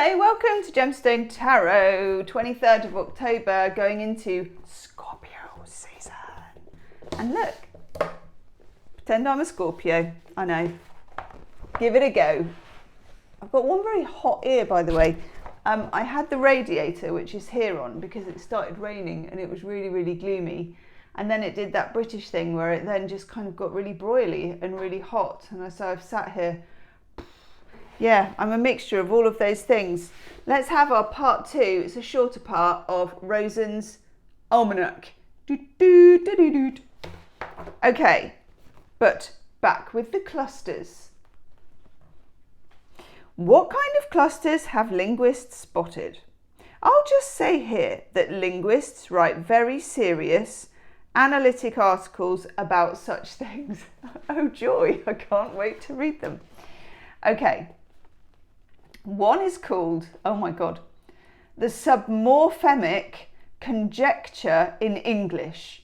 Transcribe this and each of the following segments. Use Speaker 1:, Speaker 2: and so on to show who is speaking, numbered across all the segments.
Speaker 1: Hi, welcome to Gemstone Tarot, 23rd of October, going into Scorpio season. And look, pretend I'm a Scorpio, I know. Give it a go. I've got one very hot ear, by the way. I had the radiator, which is here on, because it started raining and it was really, really gloomy. And then it did that British thing where it then just kind of got really broily and really hot. And so I've sat here. Yeah, I'm a mixture of all of those things. Let's have our part two. It's a shorter part of Rosen's Almanac. Okay, but back with the clusters. What kind of clusters have linguists spotted? I'll just say here that linguists write very serious, analytic articles about such things. Oh joy, I can't wait to read them. Okay. One is called, oh my God, the submorphemic conjecture in English,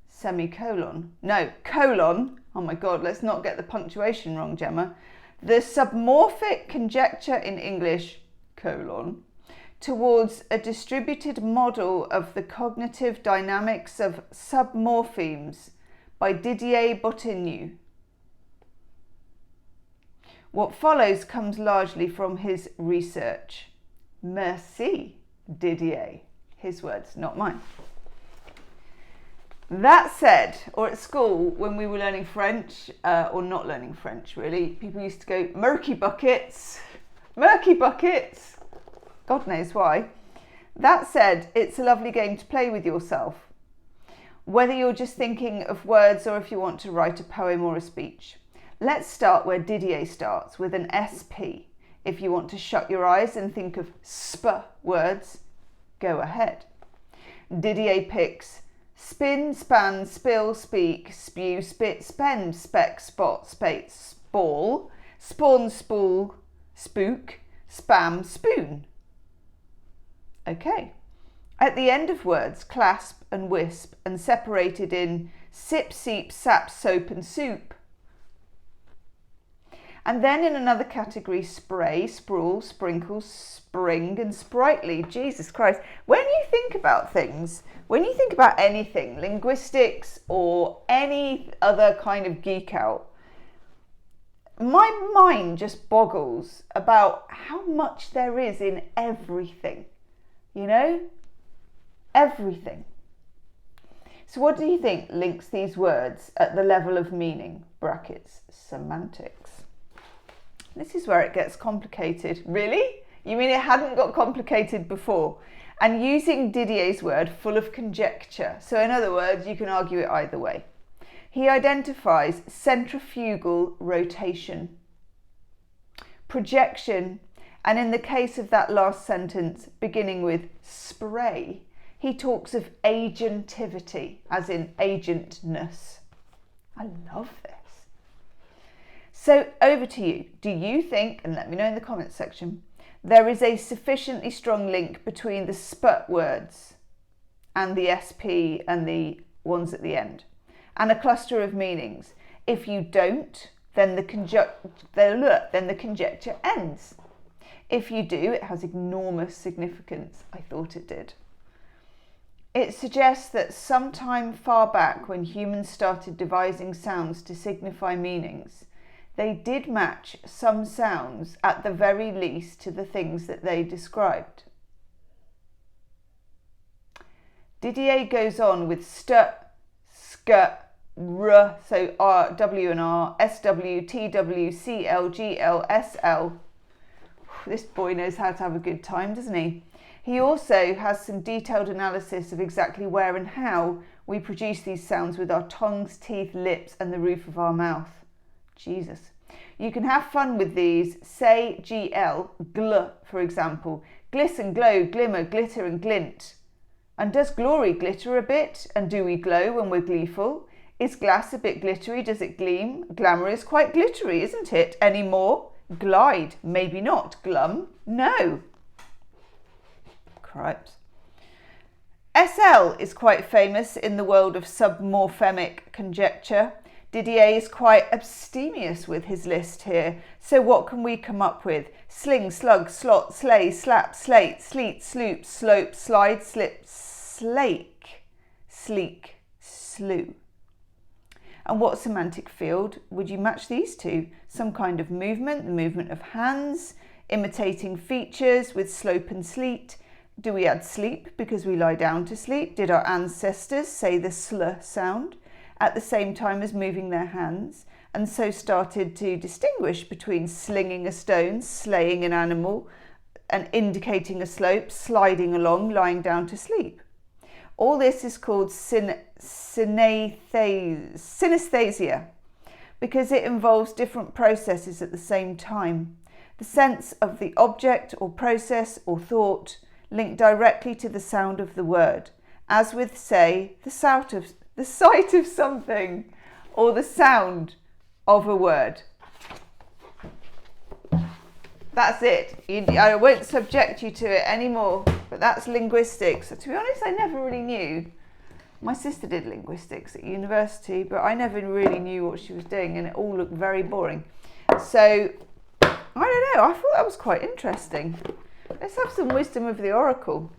Speaker 1: semicolon. No, colon. Oh my God, let's not get the punctuation wrong, Gemma. The submorphic conjecture in English, colon, towards a distributed model of the cognitive dynamics of submorphemes by Didier Bottignieu. What follows comes largely from his research. Merci, Didier. His words, not mine. That said, or at school, when we were learning French, or not learning French really, people used to go, murky buckets, God knows why. That said, it's a lovely game to play with yourself, whether you're just thinking of words or if you want to write a poem or a speech. Let's start where Didier starts, with an SP. If you want to shut your eyes and think of sp words, go ahead. Didier picks spin, span, spill, speak, spew, spit, spend, spec, spot, spate, spall, spawn, spool, spook, spam, spoon. Okay. At the end of words, clasp and wisp, and separated in sip, seep, sap, soap and soup. And then in another category, spray, sprawl, sprinkle, spring and sprightly. Jesus Christ. When you think about things, when you think about anything, linguistics or any other kind of geek out, my mind just boggles about how much there is in everything, you know? Everything. So what do you think links these words at the level of meaning? Brackets, semantics. This is where it gets complicated. Really? You mean it hadn't got complicated before? And using Didier's word, full of conjecture. So in other words, you can argue it either way. He identifies centrifugal rotation, projection, and in the case of that last sentence, beginning with spray, he talks of agentivity, as in agentness. I love this. So over to you. Do you think, and let me know in the comments section, there is a sufficiently strong link between the SPUT words and the SP and the ones at the end, and a cluster of meanings? If you don't, then the conjecture ends. If you do, it has enormous significance. I thought it did. It suggests that sometime far back, when humans started devising sounds to signify meanings, they did match some sounds, at the very least, to the things that they described. Didier goes on with st, sk, r, so R, W and R, SW, TW, CL, GL, SL. This boy knows how to have a good time, doesn't he? He also has some detailed analysis of exactly where and how we produce these sounds with our tongues, teeth, lips and the roof of our mouth. Jesus. You can have fun with these. Say GL, gl, for example. Glisten, glow, glimmer, glitter and glint. And does glory glitter a bit? And do we glow when we're gleeful? Is glass a bit glittery? Does it gleam? Glamour is quite glittery, isn't it? Any more? Glide, maybe not. Glum, no. Cripes. SL is quite famous in the world of submorphemic conjecture. Didier is quite abstemious with his list here. So what can we come up with? Sling, slug, slot, sleigh, slap, slate, sleet, sloop, slope, slide, slip, slake, sleek, slew. And what semantic field would you match these to? Some kind of movement, the movement of hands, imitating features with slope and sleet. Do we add sleep because we lie down to sleep? Did our ancestors say the sl sound at the same time as moving their hands, and so started to distinguish between slinging a stone, slaying an animal, and indicating a slope, sliding along, lying down to sleep? All this is called synesthesia because it involves different processes at the same time. The sense of the object or process or thought linked directly to the sound of the word, as with, say, the sight of something or the sound of a word. That's it. I won't subject you to it anymore, but that's linguistics. So, to be honest, I never really knew. My sister did linguistics at university, but I never really knew what she was doing, and it all looked very boring. So, I don't know. I thought that was quite interesting. Let's have some wisdom of the oracle.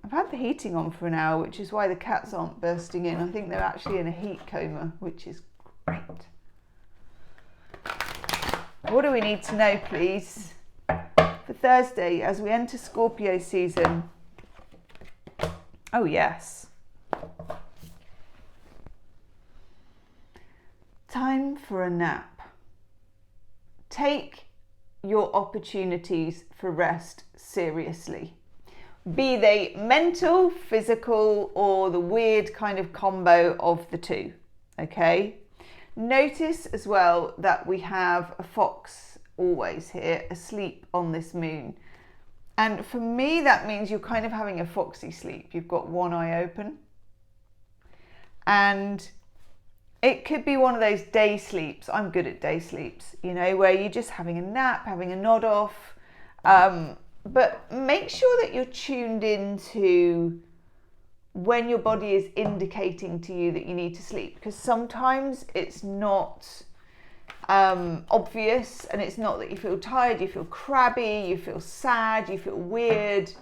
Speaker 1: I've had the heating on for an hour, which is why the cats aren't bursting in. I think they're actually in a heat coma, which is great. What do we need to know, please, for Thursday as we enter Scorpio season? Oh, yes. Time for a nap. Take your opportunities for rest seriously. Be they mental, physical, or the weird kind of combo of the two, okay? Notice as well that we have a fox always here asleep on this moon. And for me, that means you're kind of having a foxy sleep. You've got one eye open. And it could be one of those day sleeps. I'm good at day sleeps, you know, where you're just having a nap, having a nod off. But make sure that you're tuned into when your body is indicating to you that you need to sleep, because sometimes it's not obvious, and it's not that you feel tired, you feel crabby, you feel sad, you feel weird.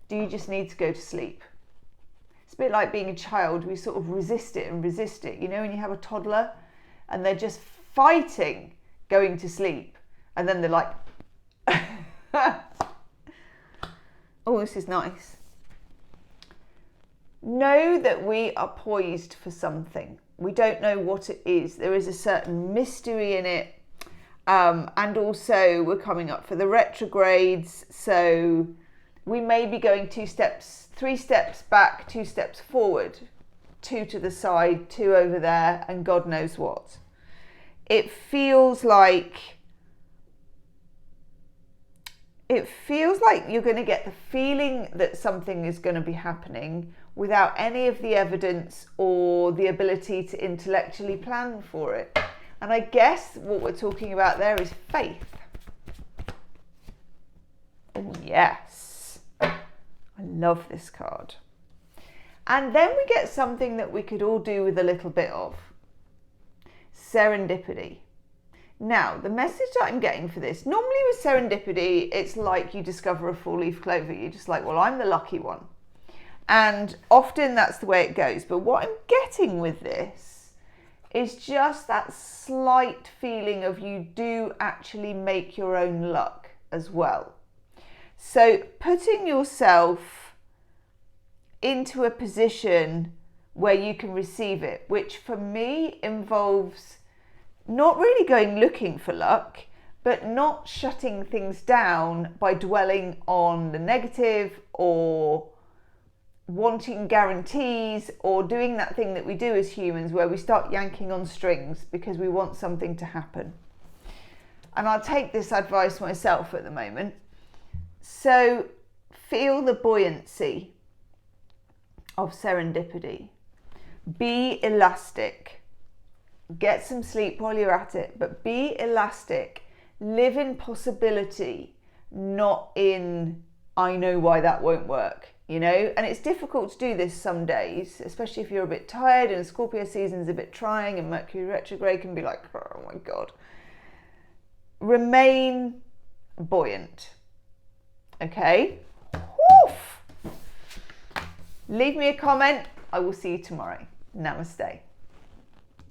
Speaker 1: Do you just need to go to sleep? It's a bit like being a child. We sort of resist it and resist it. You know, when you have a toddler and they're just fighting going to sleep, and then they're like, oh, this is nice. Know that we are poised for something. We don't know what it is. There is a certain mystery in it. And also we're coming up for the retrogrades. So we may be going 3 steps back, 2 steps forward, 2 to the side, 2 over there, and God knows what. It feels like you're going to get the feeling that something is going to be happening without any of the evidence or the ability to intellectually plan for it. And I guess what we're talking about there is faith. Oh, yes. I love this card. And then we get something that we could all do with a little bit of. Serendipity. Now, the message that I'm getting for this, normally with serendipity, it's like you discover a 4-leaf clover. You're just like, well, I'm the lucky one. And often that's the way it goes. But what I'm getting with this is just that slight feeling of you do actually make your own luck as well. So putting yourself into a position where you can receive it, which for me involves not really going looking for luck, but not shutting things down by dwelling on the negative or wanting guarantees or doing that thing that we do as humans where we start yanking on strings because we want something to happen. And I'll take this advice myself at the moment. So feel the buoyancy of serendipity. Be elastic. Get some sleep while you're at it, but be elastic. Live in possibility, not in I know why that won't work. you know, and it's difficult to do this some days, especially if you're a bit tired and Scorpio season's a bit trying and Mercury retrograde can be like, oh my God. Remain buoyant, okay? Woof. Leave me a comment. I will see you tomorrow. Namaste.